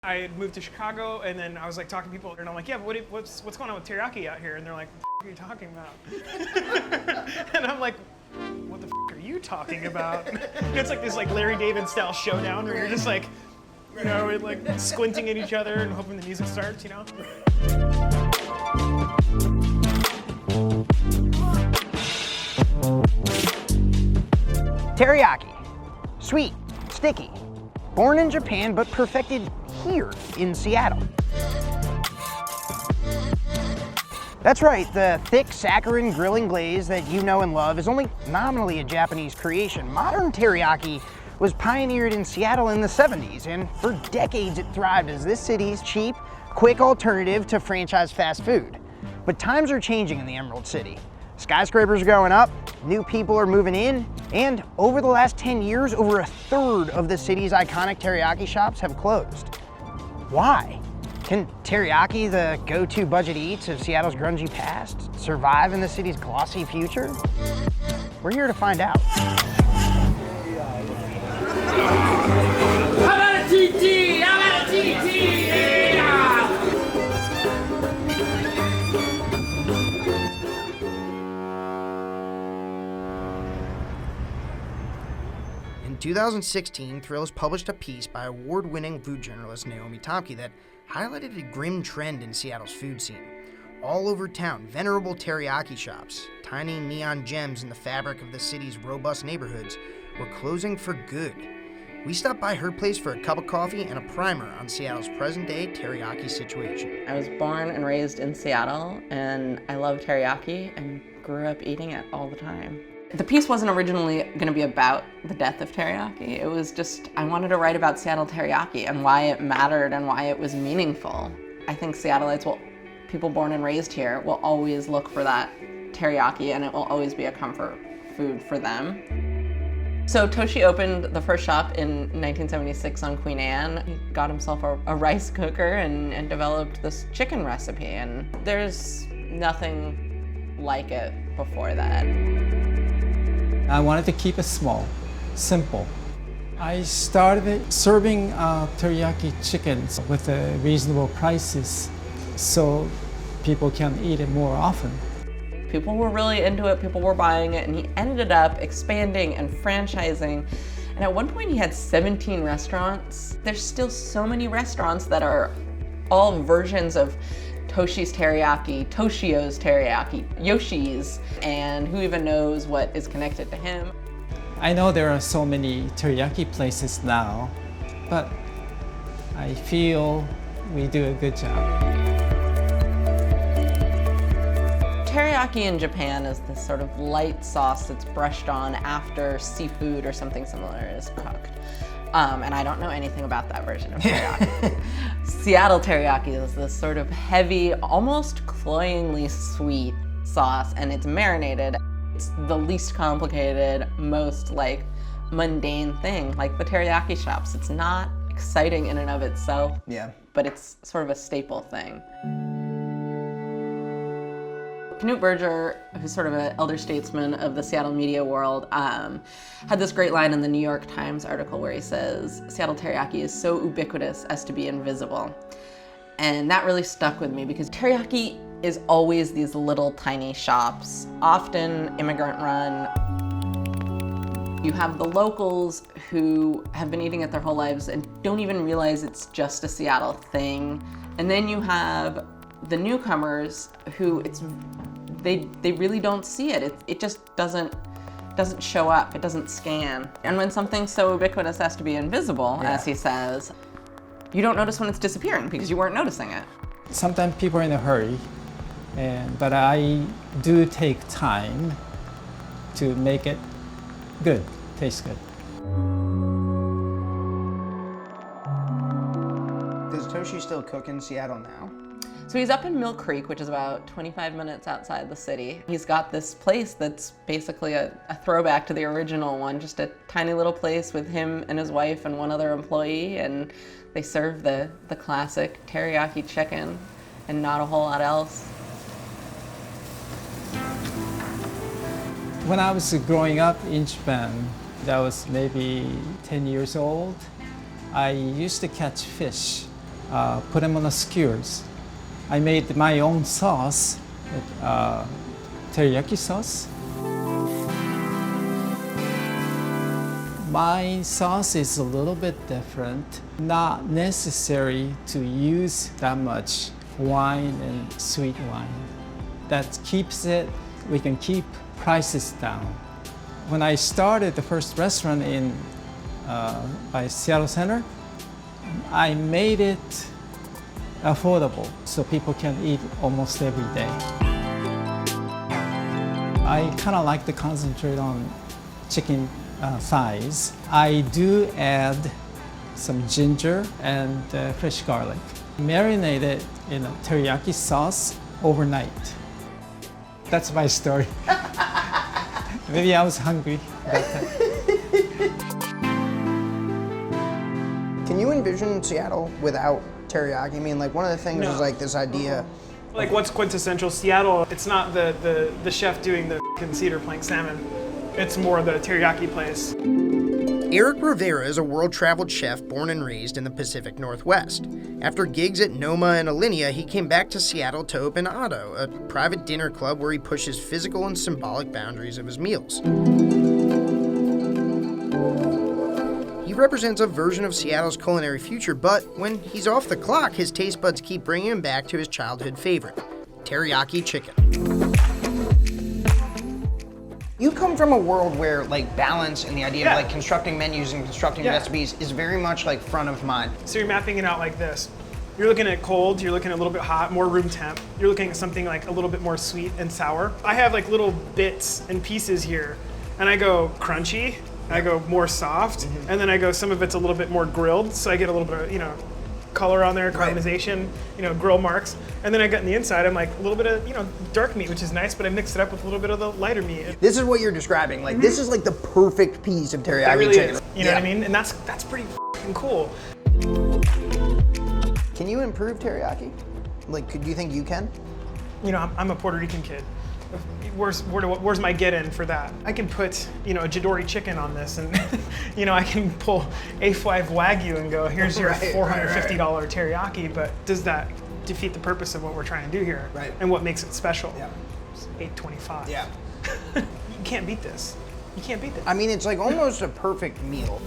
I had moved to Chicago, and then I was like talking to people, and I'm like, yeah, but what's going on with teriyaki out here? And they're like, what are you talking about? And I'm like, what the are you talking about? And it's like this like Larry David style showdown where you're just like, you know, like squinting at each other and hoping the music starts, you know? Teriyaki, sweet, sticky, born in Japan but perfected here in Seattle. That's right, the thick saccharine grilling glaze that you know and love is only nominally a Japanese creation. Modern teriyaki was pioneered in Seattle in the 70s, and for decades it thrived as this city's cheap, quick alternative to franchise fast food. But times are changing in the Emerald City. Skyscrapers are going up, new people are moving in, and over the last 10 years, over a third of the city's iconic teriyaki shops have closed. Why? Can teriyaki, the go-to budget eats of Seattle's grungy past, survive in the city's glossy future? We're here to find out. How about a TT? How about a TT? Yeah! In 2016, Thrillist published a piece by award-winning food journalist Naomi Tomky that highlighted a grim trend in Seattle's food scene. All over town, venerable teriyaki shops, tiny neon gems in the fabric of the city's robust neighborhoods, were closing for good. We stopped by her place for a cup of coffee and a primer on Seattle's present-day teriyaki situation. I was born and raised in Seattle, and I love teriyaki and grew up eating it all the time. The piece wasn't originally going to be about the death of teriyaki. It was just, I wanted to write about Seattle teriyaki and why it mattered and why it was meaningful. I think Seattleites, people born and raised here, will always look for that teriyaki, and it will always be a comfort food for them. So Toshi opened the first shop in 1976 on Queen Anne. He got himself a rice cooker and developed this chicken recipe, and there's nothing like it before that. I wanted to keep it small, simple. I started serving teriyaki chickens with reasonable prices so people can eat it more often. People were really into it, people were buying it, and he ended up expanding and franchising. And at one point he had 17 restaurants. There's still so many restaurants that are all versions of Toshi's teriyaki, Toshio's teriyaki, Yoshi's, and who even knows what is connected to him. I know there are so many teriyaki places now, but I feel we do a good job. Teriyaki in Japan is this sort of light sauce that's brushed on after seafood or something similar is cooked. And I don't know anything about that version of teriyaki. Seattle teriyaki is this sort of heavy, almost cloyingly sweet sauce, and it's marinated. It's the least complicated, most like mundane thing, like the teriyaki shops. It's not exciting in and of itself, but it's sort of a staple thing. Knut Berger, who's sort of an elder statesman of the Seattle media world, had this great line in the New York Times article where he says, Seattle teriyaki is so ubiquitous as to be invisible. And that really stuck with me because teriyaki is always these little tiny shops, often immigrant run. You have the locals who have been eating it their whole lives and don't even realize it's just a Seattle thing. And then you have the newcomers who they really don't see it. It just doesn't show up. It doesn't scan. And when something so ubiquitous has to be invisible, as he says, you don't notice when it's disappearing because you weren't noticing it. Sometimes people are in a hurry, but I do take time to make it good, taste good. Does Toshi still cook in Seattle now? So he's up in Mill Creek, which is about 25 minutes outside the city. He's got this place that's basically a throwback to the original one, just a tiny little place with him and his wife and one other employee, and they serve the classic teriyaki chicken and not a whole lot else. When I was growing up in Japan, that was maybe 10 years old, I used to catch fish put them on the skewers. I made my own sauce, teriyaki sauce. My sauce is a little bit different. Not necessary to use that much wine and sweet wine. That keeps it, we can keep prices down. When I started the first restaurant in by Seattle Center, I made it affordable so people can eat almost every day. I kind of like to concentrate on chicken thighs. I do add some ginger and fresh garlic. Marinate it in a teriyaki sauce overnight. That's my story. Maybe I was hungry. Can you envision Seattle without teriyaki? I mean, like, one of the things is like this idea. Like, what's quintessential Seattle? It's not the chef doing the cedar plank salmon. It's more the teriyaki place. Eric Rivera is a world-traveled chef born and raised in the Pacific Northwest. After gigs at Noma and Alinea, he came back to Seattle to open Otto, a private dinner club where he pushes physical and symbolic boundaries of his meals. He represents a version of Seattle's culinary future, but when he's off the clock, his taste buds keep bringing him back to his childhood favorite, teriyaki chicken. You come from a world where like balance and the idea of like constructing menus and constructing recipes is very much like front of mind. So you're mapping it out like this. You're looking at cold, you're looking at a little bit hot, more room temp. You're looking at something like a little bit more sweet and sour. I have like little bits and pieces here, and I go crunchy, I go more soft, and then I go, some of it's a little bit more grilled, so I get a little bit of, color on there, caramelization, grill marks. And then I got in the inside, I'm like a little bit of, dark meat, which is nice, but I mixed it up with a little bit of the lighter meat. This is what you're describing. Like, this is like the perfect piece of teriyaki It really chicken. is. You know what I mean? And that's pretty f***ing cool. Can you improve teriyaki? Like, do you think you can? I'm a Puerto Rican kid. Where's my get in for that? I can put, a Jadori chicken on this, and I can pull A5 Wagyu and go, here's your $450 teriyaki, but does that defeat the purpose of what we're trying to do here? Right. And what makes it special? Yeah. It's $8.25. Yeah. You can't beat this. You can't beat this. I mean, it's like almost a perfect meal.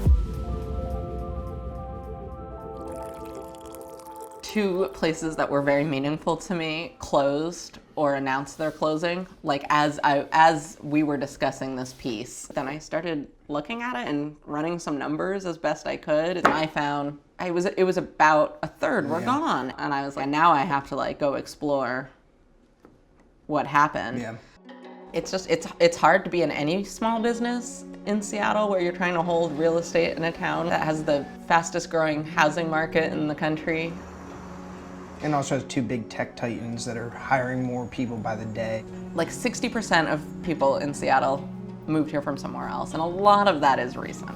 Two places that were very meaningful to me closed or announced their closing, like as we were discussing this piece. Then I started looking at it and running some numbers as best I could, and I found it was about a third were gone, and I was like, now I have to like go explore what happened. Yeah. It's just it's hard to be in any small business in Seattle where you're trying to hold real estate in a town that has the fastest growing housing market in the country. And also has two big tech titans that are hiring more people by the day. Like 60% of people in Seattle moved here from somewhere else, and a lot of that is recent.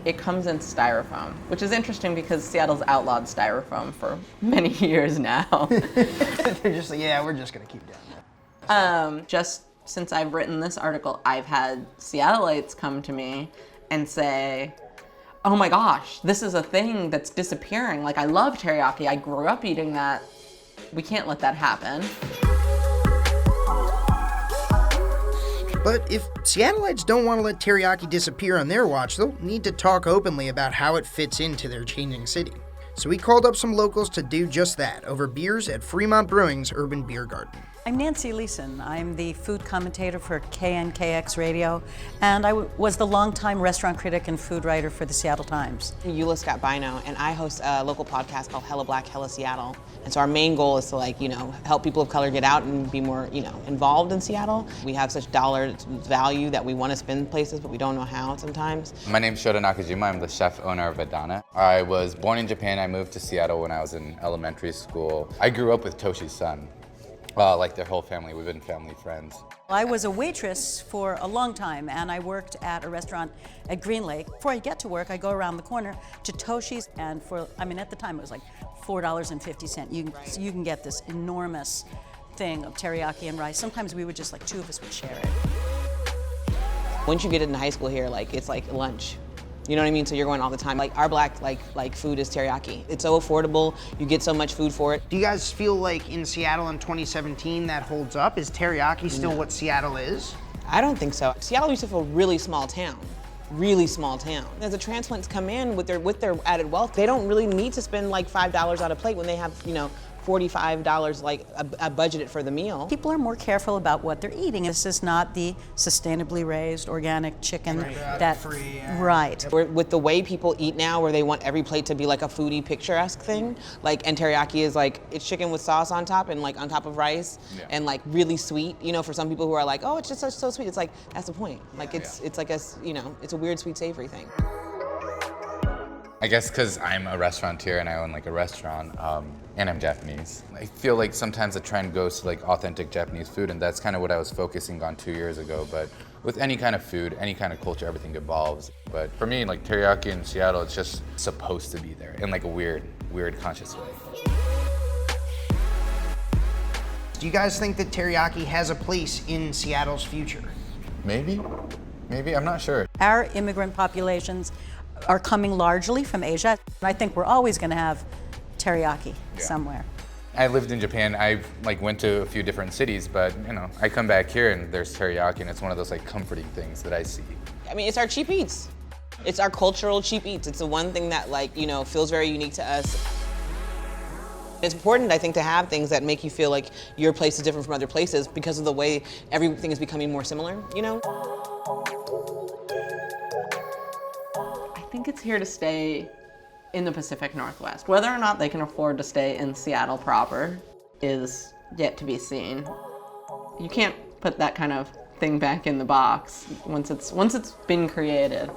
It comes in styrofoam, which is interesting because Seattle's outlawed styrofoam for many years now. They're just like, yeah, we're just gonna keep doing that. Just since I've written this article, I've had Seattleites come to me and say, oh my gosh, this is a thing that's disappearing. Like, I love teriyaki. I grew up eating that. We can't let that happen. But if Seattleites don't want to let teriyaki disappear on their watch, they'll need to talk openly about how it fits into their changing city. So we called up some locals to do just that over beers at Fremont Brewing's Urban Beer Garden. I'm Nancy Leeson. I'm the food commentator for KNKX Radio, and I was the longtime restaurant critic and food writer for the Seattle Times. Eula Scott Bino, and I host a local podcast called Hella Black, Hella Seattle. And so our main goal is to help people of color get out and be more, involved in Seattle. We have such dollar value that we want to spend places, but we don't know how sometimes. My name's Shota Nakajima. I'm the chef owner of Vedana. I was born in Japan. I moved to Seattle when I was in elementary school. I grew up with Toshi's son. Like their whole family, we've been family friends. I was a waitress for a long time, and I worked at a restaurant at Green Lake. Before I get to work, I go around the corner to Toshi's, and at the time it was like $4.50. You can get this enormous thing of teriyaki and rice. Sometimes we would just, two of us would share it. Once you get into high school here, it's like lunch. You know what I mean? So you're going all the time. Like our black like food is teriyaki. It's so affordable. You get so much food for it. Do you guys feel like in Seattle in 2017 that holds up? Is teriyaki still what Seattle is? I don't think so. Seattle used to feel a really small town. Really small town. As the transplants come in with their added wealth, they don't really need to spend like $5 on a plate when they have, you know, $45 like a budgeted for the meal. People are more careful about what they're eating. This is not the sustainably raised organic chicken that free, right. With the way people eat now, where they want every plate to be like a foodie picturesque thing, like, and teriyaki is like, it's chicken with sauce on top and like on top of rice and like really sweet, you know, for some people who are like, oh, it's just so sweet. It's like, that's the point. Like it's like a, you know, it's a weird sweet savory thing. I guess because I'm a restaurateur and I own like a restaurant, and I'm Japanese. I feel like sometimes the trend goes to like authentic Japanese food, and that's kind of what I was focusing on 2 years ago. But with any kind of food, any kind of culture, everything evolves. But for me, like teriyaki in Seattle, it's just supposed to be there in like a weird conscious way. Do you guys think that teriyaki has a place in Seattle's future? Maybe, I'm not sure. Our immigrant populations are coming largely from Asia. I think we're always going to have teriyaki somewhere. I lived in Japan. I like went to a few different cities, but you know, I come back here and there's teriyaki, and it's one of those like comforting things that I see. I mean, it's our cheap eats. It's our cultural cheap eats. It's the one thing that like, you know, feels very unique to us. It's important, I think, to have things that make you feel like your place is different from other places because of the way everything is becoming more similar, you know? I think it's here to stay in the Pacific Northwest. Whether or not they can afford to stay in Seattle proper is yet to be seen. You can't put that kind of thing back in the box once it's been created.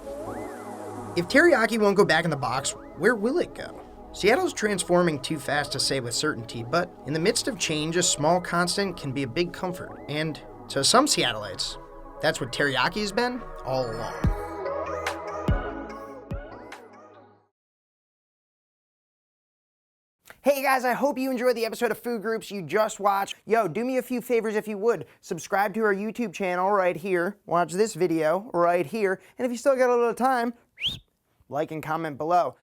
If teriyaki won't go back in the box, where will it go? Seattle's transforming too fast to say with certainty, but in the midst of change, a small constant can be a big comfort. And to some Seattleites, that's what teriyaki has been all along. Hey guys, I hope you enjoyed the episode of Food Groups you just watched. Yo, do me a few favors if you would. Subscribe to our YouTube channel right here. Watch this video right here. And if you still got a little time, like and comment below.